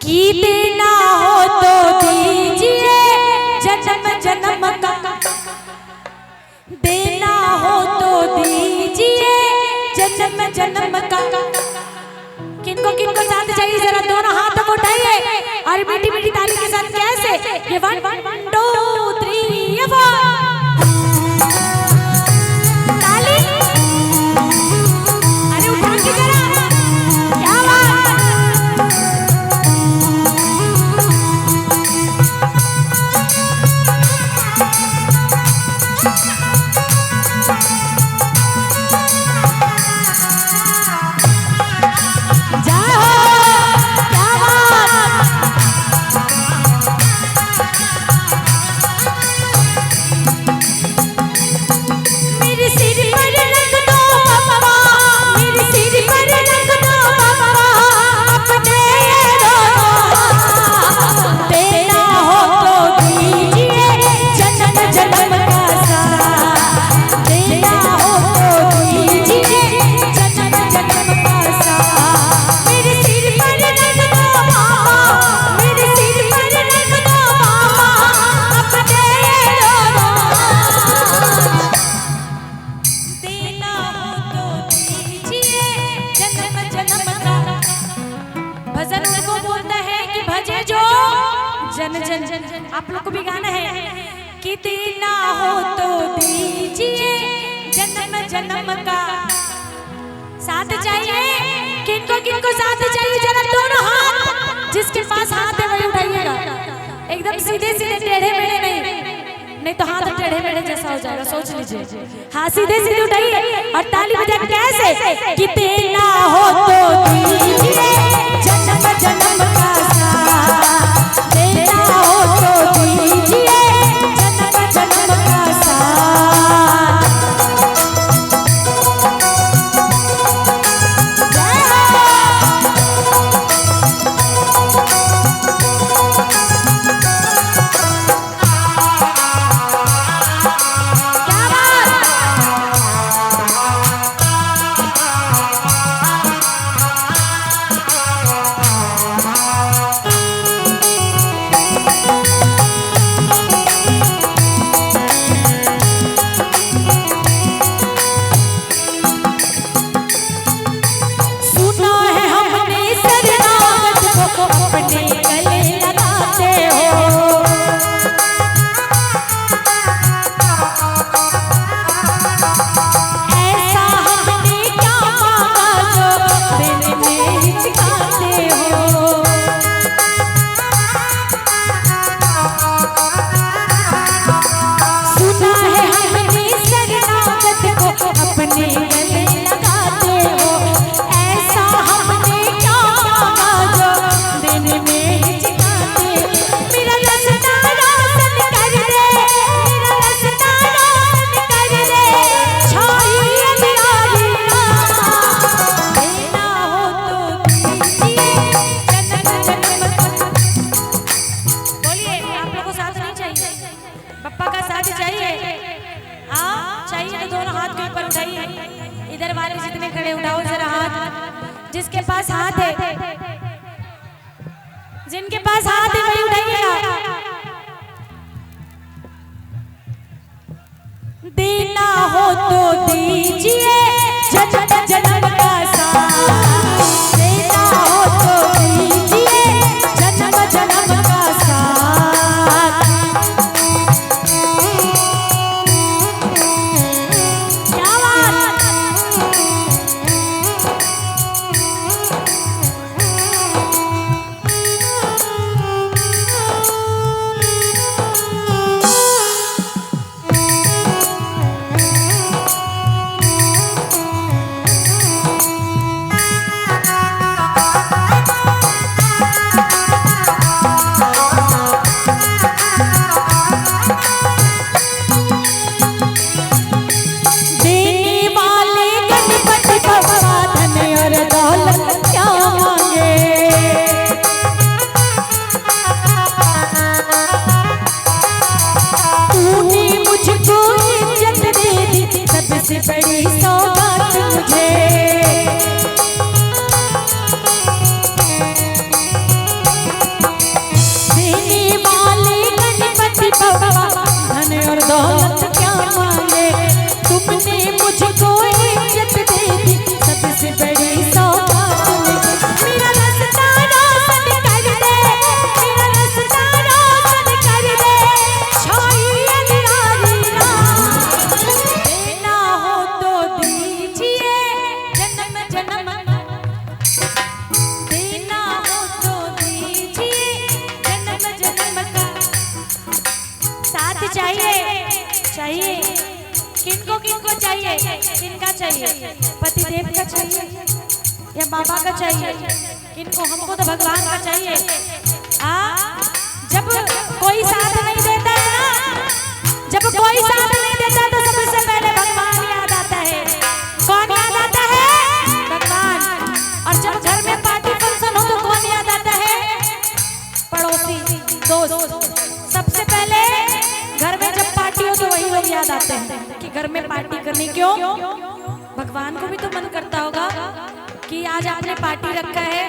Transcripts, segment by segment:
कि देना हो तो दीजिए जन्म जन्म का, देना हो तो दीजिए जन्म जन्म का। किनको किनको साथ चाहिए जरा दोनों हाथों को उठाइए और मीठी मीठी ताली के साथ कैसे ये 1 2 3 4 ताली। अरे उठा के जरा, क्या बात। भजन को बोलता है कि भजे जो जन जन जन। आप लोग को भी गाना है कि देना हो तो दीजिए जन्म जन्म का। साथ चाहिए, किनको किनको साथ चाहिए जरा दोनों हाथ, जिसके पास हाथ है वही उठाइएगा। एकदम सीधे सीधे टेढ़े मेढ़े नहीं तो हाथ टेढ़े मेढ़े जैसा हो जाएगा, सोच लीजिए। हाँ सीधे सीधे उठाइए और ताली बजा कैसे कि देना हो तो दीजिए जन्म जन्म का साथ, देना हो तो दीजिए जन्म जन्म का साथ। इधर वाले जितने खड़े उठाओ जरा हाथ, जिसके पास हाथ है, जिनके पास हाथ है वही उठाइएगा। देना हो तो दीजिए जन्म जन्म का साथ, देना हो तो दीजिए जन्म जन्म का साथ। क्या बात। चाहिए। किनको किनको चाहिए? किनका चाहिए? पतिदेव का चाहिए या बाबा का चाहिए? किनको? हमको तो भगवान का चाहिए। जब कोई साथ नहीं देता है ना, जब कोई साथ नहीं देता तो सबसे पहले भगवान याद आता है। कौन याद आता है? भगवान। और जब घर में पार्टी फंक्शन हो तो कौन याद आता है? पड़ोसी, दोस्त। सबसे पहले घर में जब पार्टी हो तो वही लोग याद आते हैं कि घर में पार्टी करनी। क्यों? भगवान को भी तो मन करता होगा कि आज आपने पार्टी रखा है,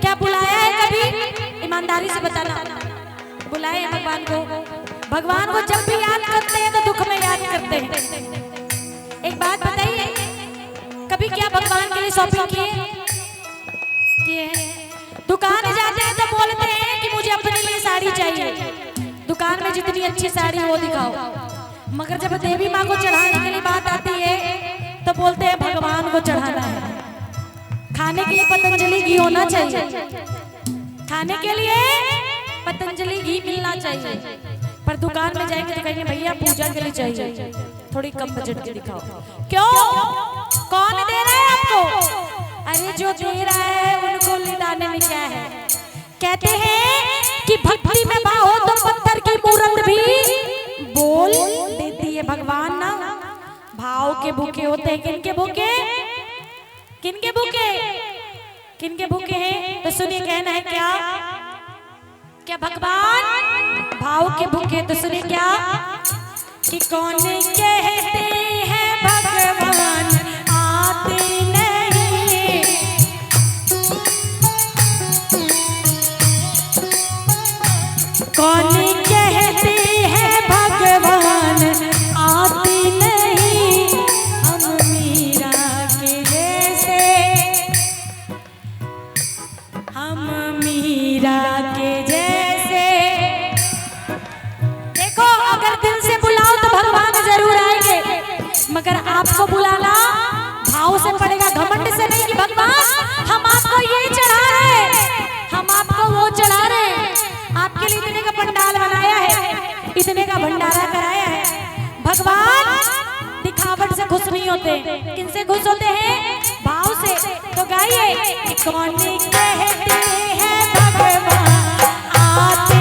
क्या बुलाया है? कभी ईमानदारी से बताना, बुलाए हैं भगवान को? भगवान को जब भी याद करते हैं तो दुख में याद करते हैं। एक बात बताइए, कभी क्या भगवान के लिए शॉपिंग किए? दुकान जाते हैं तो बोलते हैं कि मुझे अपने लिए साड़ी चाहिए, दुकान में जितनी अच्छी साड़ी वो दिखाओ। मगर जब देवी माँ को चढ़ाने के लिए बात आती है तो बोलते हैं भगवान को चढ़ाना है। खाने के लिए पतंजलि घी होना चाहिए, खाने के लिए पतंजलि घी मिलना चाहिए, पर दुकान में जाएंगे तो कहेंगे भैया पूजा के लिए चाहिए, थोड़ी कम बजट की दिखाओ। क्यों? कौन दे रहा है आपको? अरे जो दे रहा है उनको लिटाने में क्या है? कहते हैं कि भक्ति में भाव हो तो पत्थर की मूरत भी बोल देती है। भगवान ना भाव के भूखे होते हैं। किनके भूखे? किनके भूखे? किनके भूखे हैं? तो सुनिए, कहना है क्या? क्या भगवान भाव के भूखे? तो सुनिए क्या कि कौन कहते हैं भगवान आते नहीं, कौन कहते हैं भगवान आते नहीं। हम मीरा के जैसे, हम मीरा के जैसे। देखो, अगर दिल से बुलाओ तो भगवान जरूर आएंगे, मगर आपको बुलाना भाव से पड़ेगा, घमंड से नहीं कि भगवान हम आपको ये चढ़ा रहे, हम आपको वो चढ़ा रहे। आपके लिए इतने का पंडाल बनाया है, इतने का भंडारा कराया है। भगवान दिखावट से खुश नहीं होते। किनसे खुश होते हैं? भाव से। तो गाइए, कौन कहते हैं भगवान आते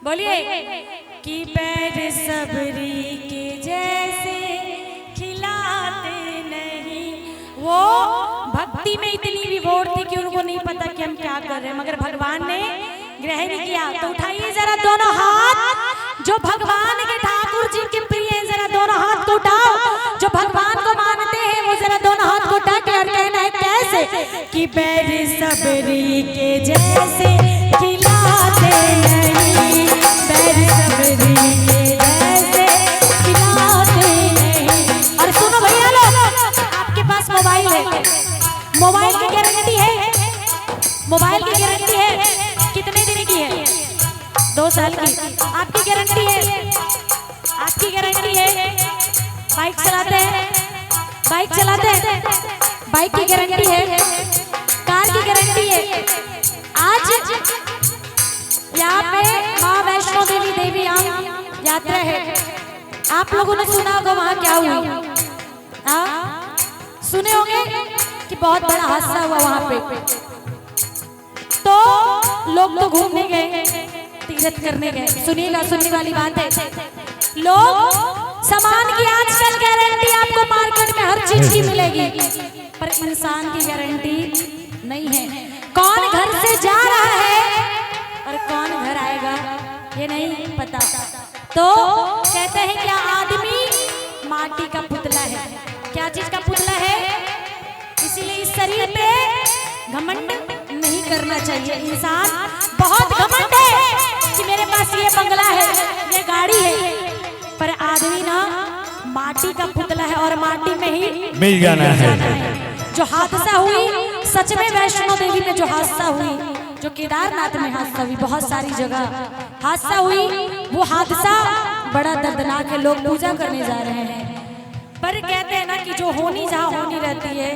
बोलिए कि पैर सबरी के जैसे खिलाते नहीं। वो भक्ति में इतनी विभोर थी कि उनको नहीं पता कि हम क्या कर रहे हैं, मगर भगवान ने ग्रहण किया। तो उठाइए जरा दोनों हाथ, जो भगवान के ठाकुर जी के प्रिय हैं, जरा दोनों हाथ को उठाओ। जो भगवान को मानते हैं वो जरा दोनों हाथ को उठा के कि बैर सबरी के जैसे खिलाते नहीं, बैर सबरी के जैसे खिलाते नहीं। और सुनो भैया लोग, आपके पास मोबाइल है, मोबाइल की गारंटी है, मोबाइल की गारंटी है, कितने दिन की है? 2 साल की। आपकी गारंटी है, आपकी गारंटी है। बाइक चलाते हैं, बाइक चलाते हैं, बाइक की गारंटी है, कार की गारंटी है। आज यहाँ पे माँ वैष्णो देवी देवीयांग यात्रा है, आप लोगों ने सुना होगा वहाँ क्या हुआ? हाँ सुने होंगे कि बहुत बड़ा हादसा हुआ वहाँ पे। तो लोग तो घूमने गए, तीर्थ करने गए। सुनिएगा, सुनने वाली बात है। लोग सामान की आजकल गारंटी आपको मार्केट में हर चीज की मिलेगी, पर इंसान की गारंटी नहीं है। कौन घर से जा रहा है और कौन घर आएगा ये नहीं पता। तो कहते हैं क्या आदमी माटी का पुतला है। क्या चीज का पुतला है? इसीलिए इस शरीर पे घमंड नहीं करना चाहिए। इंसान बहुत घमंड है कि मेरे पास ये बंगला है, ये गाड़ी है, पर आदमी ना माटी का पुतला है और माटी में ही मिल जाना है। जो हादसा हुई सच में वैष्णो देवी में, जो हादसा हुई, जो केदारनाथ में हादसा हुई, बहुत सारी जगह हादसा हुई, वो हादसा बड़ा दर्दनाक है। लोग पूजा करने जा रहे हैं, पर कहते हैं ना कि जो होनी जहाँ होनी रहती है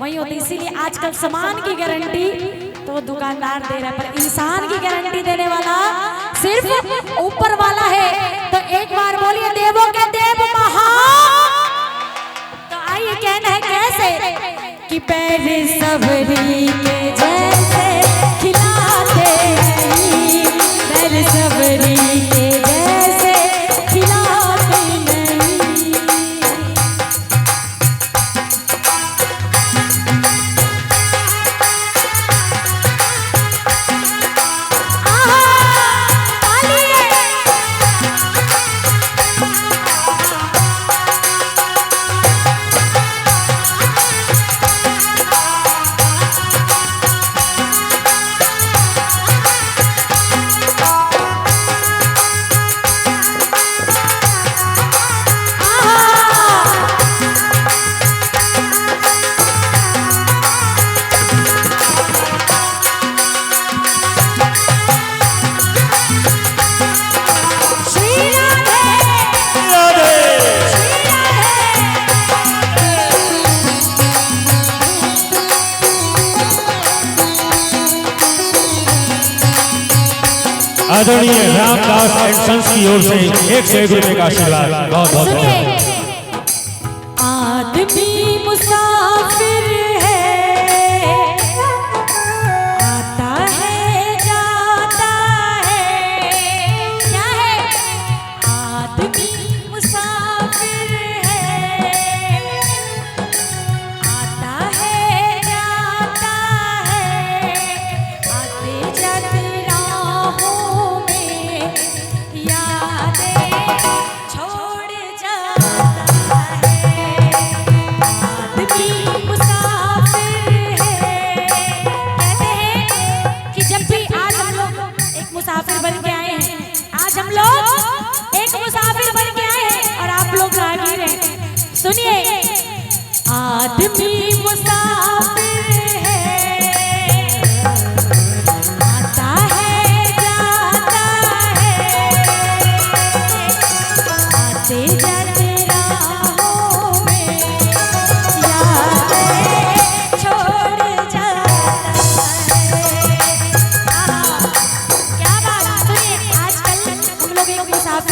वही होती। इसीलिए आजकल सामान की गारंटी तो दुकानदार दे रहा है, पर इंसान की गारंटी देने वाला सिर्फ ऊपर वाला है। तो एक बार बोलिए देवों के देव महा। तो आइए कहना है कैसे कि बैर सबरी के जैसे खिलाते नहीं, बैर सबरी के जैसे खिलाते नहीं। आदरणीय रामदास एंड सन्स की ओर से 101 रुपए का आशीर्वाद। बहुत बहुत धन्यवाद। आदमी मुसाफिर है, आता है जाता है। क्या है? आदमी मुसाफिर है, आता है जाता है, आते जाते मुसाफिर बन के आए हैं। आज हम लोग एक मुसाफिर बन के आए हैं और आप लोग राहगीर हैं। सुनिए, आदमी मुसाफिर है, आता है जाता है, आते जाते राहों में यादें छोड़ जाता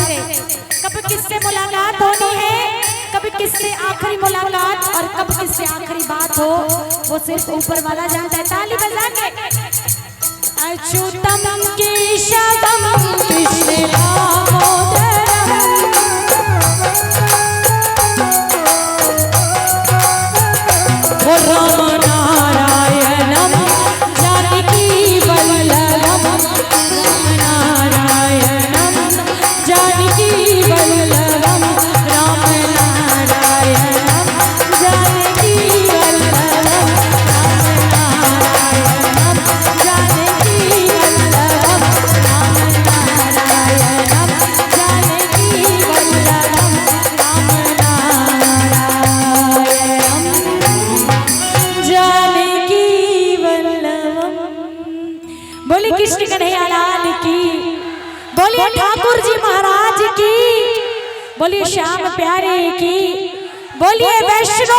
है। कब किससे मुलाकात होनी है, कब किससे आखिरी मुलाकात और कब किससे आखिरी बात हो, वो सिर्फ ऊपर वाला जानता है। ताली बजाएंगे। अच्युतम केशवम कृष्ण दामोदरम, वो राम नारायणम जानकी वल्लभम, राम नारायणम जानकी वल्लभम, राम नारायणम जानकी वल्लभम, राम बोलिए श्याम प्यारे की, बोलिए वैष्णो